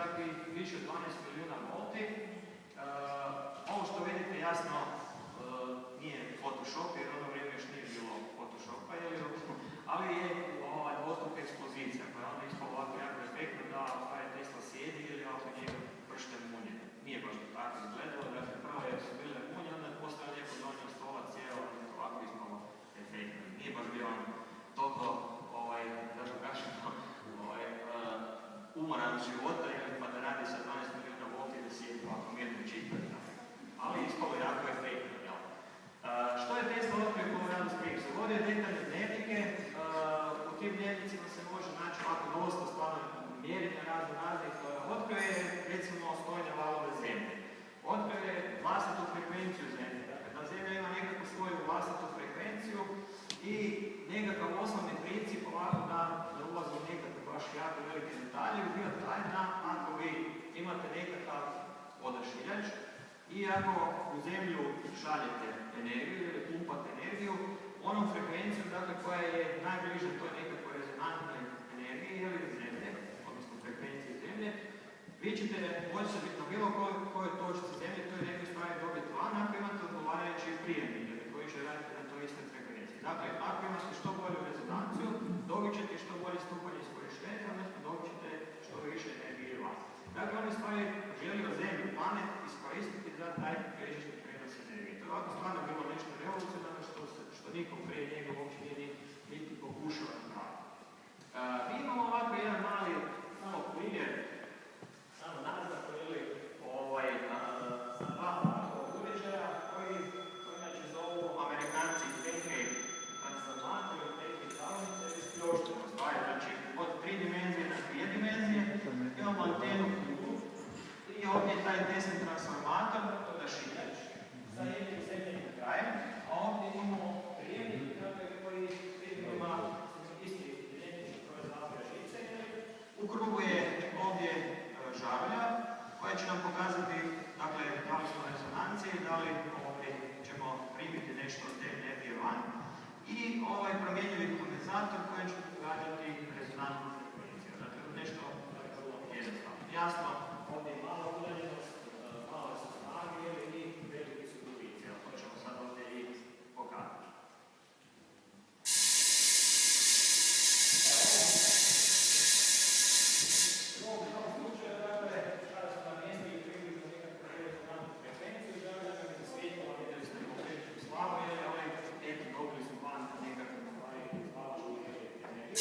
čak i više od 12 milijuna volti. Ovo što vidite jasno nije Photoshop, jer ono vrijeme još nije bilo Photoshopa, ali je dvostruka ekspozicija, koja onda ispala ovako jako efektno da Tesla sjedi ili ako njega pršten munje. Nije baš tako izgledalo, dakle prvo su bile munje, onda je postao lijepo donio stolac, cijelo, ovako ispalo efektno. Nije baš bio on toliko, da ga kažemo, umoran od života, pa da radi sa 12 milijuna volti da sjedi ovako mirno čitati. Ali ispalo jako efektno. Što je Tesla otkrio koju danas priču? Vodio je detaljne dnevnike, u tim dnevnicima se može naći ovako dosta stvarno mjerenja raznih. Otkrio je recimo stojne valove zemlje. Otkrio je vlastitu frekvenciju zemlje. Dakle, da zemlja ima nekakvu svoju vlastitu frekvenciju i nekakav osnovni princip ovako da ne ulazi u nekakve baš jako velike detalje, bi bio taj da ako vi imate nekakav odašiljač i ako u zemlju šaljete energiju ili pumpate energiju, onom frekvencijom dakle, koja je najbliža toj nekakvoj rezonantnoj energiji ili zemlje, odnosno frekvenciji zemlje, vi ćete moći biti na bilo kojoj točci zemlje, to je nekoj stvari dobiti van ako imate odgovarajući prijemnik koji će raditi na toj istoj frekvenciji. Dakle, ako imate što bolju rezonanciju, dobit ćete što bolji stupanj iskorištenja, odnosno dobit ćete što više energije van. Dakle, on je stvari želio zemlju, planet iskoristiti za taj bežični prenos energije. To je ovako stvarno bilo nešto revolucionarno što nikom prije njega uopće nije niti pokušao napraviti. Mi imamo ovako jedan mali primjer, samo nazad, sa dva uređaja koji inače zovu Amerikanci tehnike transformator, tehnike stavnice ili spljošteno stvari, znači od 3 dimenzije na 2 dimenzije, imamo antenu i ovdje je taj desni transformator, odašiljač, sa jednim zemljenim krajem, a ovdje imamo prijemnik koji ima isti identični broj zapravo žice. U krugu je ovdje žarulja koja će nam pokazati dakle, da li smo rezonancije, da li ćemo primiti nešto od te energije van i promjenjivi kondenzator koji će pogađati rezonantnu frekvenciju. Dakle, nešto vrlo jednostavno. Jasno, ovdje je mala udaljenost, mala su snage i veliki su gubici. To ćemo sad ovdje i pokazati. U ovom slučaju, dakle, kada smo namjestili približno nekakvu rezonantnu frekvenciju, želimo da bi svijetila, vidjeli smo u priličku slavu, jer eto, dobili smo van nekakve spavačku energiju.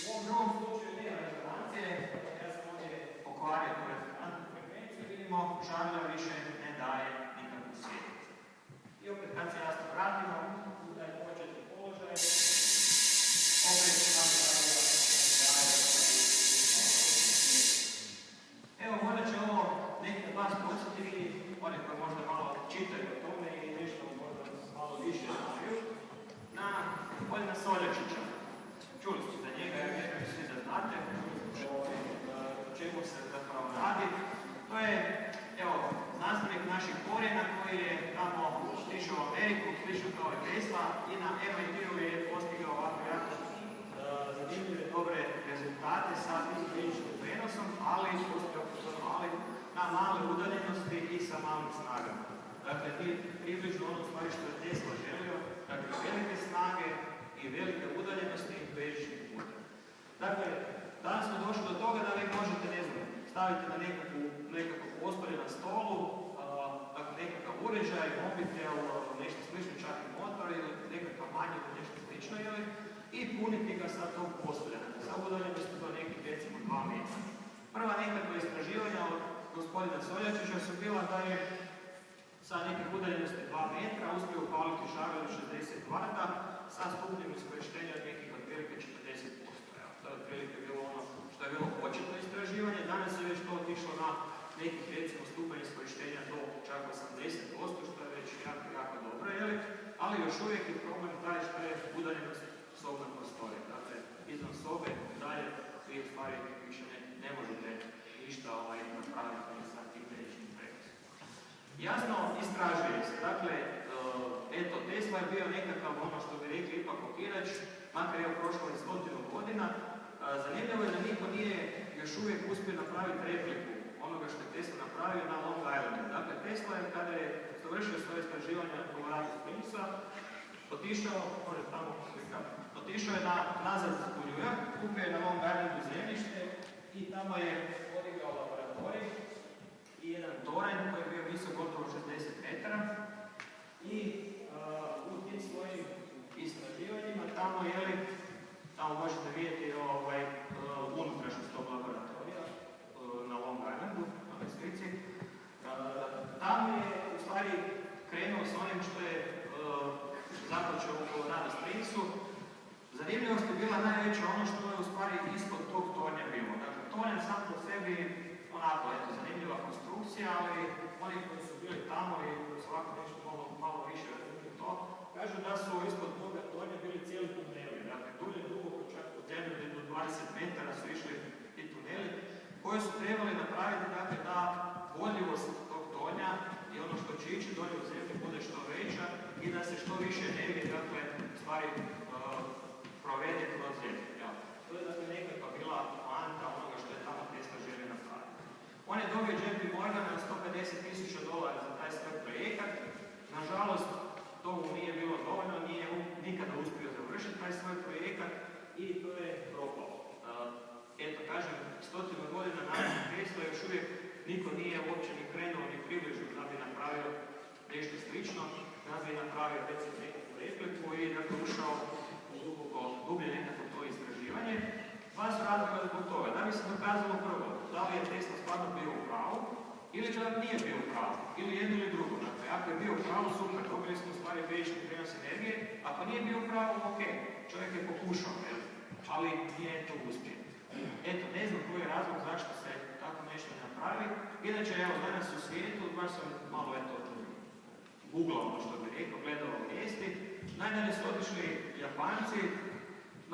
U ovom drugom slučaju nema rezonancije, ja sam ovdje pokvario tu rezonantnu frekvenciju, vidimo žarulja više ne daje nikakvu svjetlost. I opet kad se jasno vratimo u taj početni položaj, opet nam žarulja daje. Evo, možda će ovo neki od vas podsjetiti, oni koji možda malo čitaju o tome i nešto možda malo više znaju, na gospodina Soljačića. Čuli ste za njega, ja vjerujem svi da znate o čemu se zapravo radi. To je, evo, znanstvenik naših korijena koji je tamo otišao u Ameriku, slično kao i Tesla i na MIT-u je postigao ovako jako zanimljive, dobre rezultate sa bežičnim prenosom, ali na male udaljenosti i sa malim snagama. Dakle, približno ono stvari što je Tesla želio, dakle, velike snage i velike udaljenosti i bežičnim putem. Dakle, danas smo došli do toga da vi možete, ne znam, staviti na nekakvo postolje na stolu, dakle, nekakav uređaj, mobitel, nešto slično, čak i motor ili nekakav manji ili nešto slično, i puniti ga sa tog postolja. Sa udaljenosti do nekih, recimo, 2 metra. Prva nekakva istraživanja od gospodina Soljačića su bila da je sa nekih udaljenosti 2 metra uspio upaliti žarulju 60 W sa stupnjem iskorištenja od nekih otprilike 40%. To je otprilike bilo ono što je bilo početno istraživanje. Danas je već to otišlo na nekih, recimo, stupanj iskorištenja do čak 80%, što je već jako, jako dobro, ali još uvijek je problem taj što je udaljenost sobne prostorije. Dakle, izvan sobe dalje vi u stvari više ne možete ništa napraviti sa tim bežičnim prenosom. Jasno, istražuje se. Dakle, eto, Tesla je bio nekakav, ono što bi rekli, ipak okirač, makar je prošlo i 100 godina, Zanimljivo je da niko nije još uvijek uspio napraviti repliku onoga što je Tesla napravio na Long Islandu. Dakle, Tesla je kada je završio svoje istraživanja u Colorado Springsa, otišao je nazad u New York, kupio je na Long Islandu zemljište i tamo je podigao laboratorij i jedan toranj koji je bio visok gotovo 60 metara i u tim svojim istraživanjima tamo možete vidjeti unutrašnjost tog laboratorija na Long Islandu, na ovoj slici. Tamo je u stvari krenuo s onim što je započeo u Colorado Springsu. Zanimljivost je bila najveća ono što je u stvari ispod tog tornja bilo. Dakle, tornja sam po sebi onako, zanimljiva konstrukcija, ali oni koji su bili tamo i koji su ovako nešto malo više razumili to, kažu da su ispod toga tornja bili cijeli tuneli. Dakle, dulje duboko, čak od zemlje do 20 metara su išli ti tuneli, koji su trebali napraviti dakle, da vodljivost tog tornja i ono što će ići dolje u zemlji bude što veća i da se što više energije, dakle, stvari provede kroz zemlju. To je dakle nekakva bila poanta onoga što je tamo Tesla želio napraviti. On je dobio JP Morgana na $150,000 za taj svoj projekat. Nažalost, to mu nije bilo dovoljno, nije nikada uspio završiti taj svoj projekat i to je propao. Eto, kažem, 100 godina nakon Tesla još uvijek niko nije uopće ni krenuo ni približio da bi napravio nešto slično, da bi napravio recimo nekakvu repliku i dakle ušao dublje nekako to istraživanje. Dva su razloga zbog toga. Da bi se dokazalo prvo, da li je Tesla stvarno bio u pravu ili da nije bio u pravu, ili jedno ili drugo. Dakle, ako je bio u pravu, super, dobili smo u stvari većni prijenos energije, ako nije bio u pravu, ok, čovjek je pokušao, ali nije to uspio. Eto, ne znam koji je razlog zašto se tako nešto napravi. Inače, evo, danas u svijetu, baš sam malo googlao, što bi rekao, gledao vijesti. Najdalje su otišli Japanci,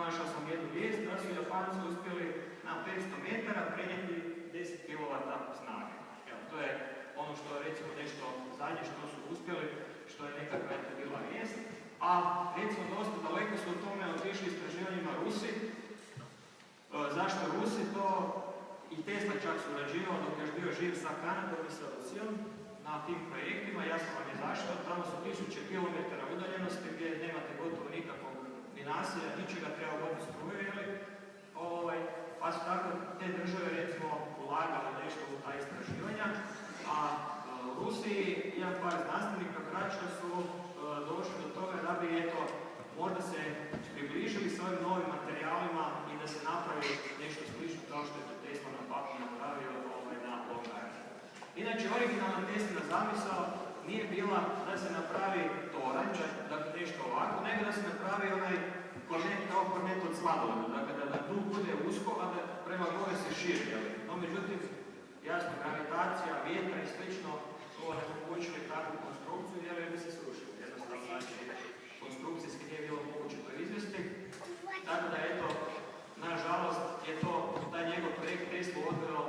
našao sam jednu vijest, da su Japanci uspjeli na 500 metara prenijeti 10 kW snage. Evo, to je ono što je recimo nešto zadnje što su uspjeli, što je nekakva bila vijest. A recimo dosta daleko su o tome otišli istraživanjima Rusi. Zašto Rusi? To i Tesla čak surađivao dok je bio živ sa Kanadom i sa Rusijom na tim projektima. Jasno vam je zašto. Tamo su 1000 km udaljenosti gdje nemate gotovo nikakvog ni nasilja, ničega treba voditi struje, pa su tako te države recimo ulagale nešto u ta istraživanja, a u Rusiji jedan par znanstvenika kraća su došli do toga da bi možda se približili s ovim novim materijalima i da se napravi nešto slično kao što je to Tesla na papir napravio na Long Islandu. Inače, originalna Teslina zamisao nije bila da se napravi toranj, dakle nešto ovako, nego da se napravi onaj kornet kao kornet od sladoledu, dakle da tu bude usko, a da prema gore se širi. No, međutim, jasno, gravitacija, vjetra i slično su onemogućili takvu konstrukciju, jer bi se srušili. Jednostavno, znači, konstrukcijski nije bilo moguće to izvesti. Tako da, eto, nažalost, je to taj njegov projekt Tesla odveo